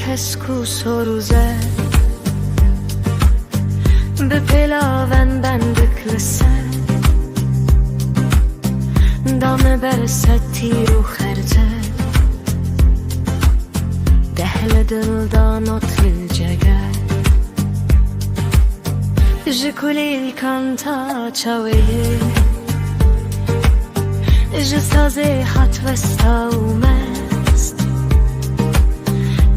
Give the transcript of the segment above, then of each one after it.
کسکو سروزه به پلاون بندکلسه دامه برسد تیرو خرجه دهل دلدان و تل جگر جکولی کانتا چاویه جسازه حت وستا و مست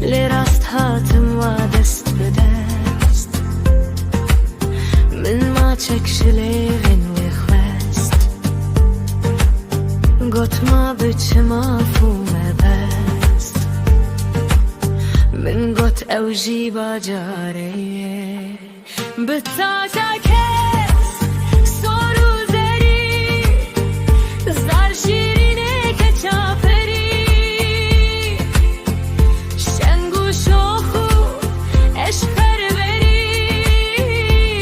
لراست هاتم و دست به دست من ما چکشلی غنوی خواست گوت ما بچه مفهومه بست من گوت اوجی با جاره بتاتا کس سورو زری زار شیرینه که چاپری شنگو شوخو عشق پروری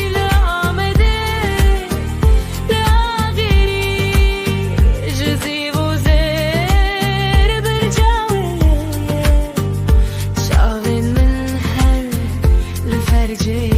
لآمده لاغری جزی و زیر برجاوه شاوین من هر لفرجه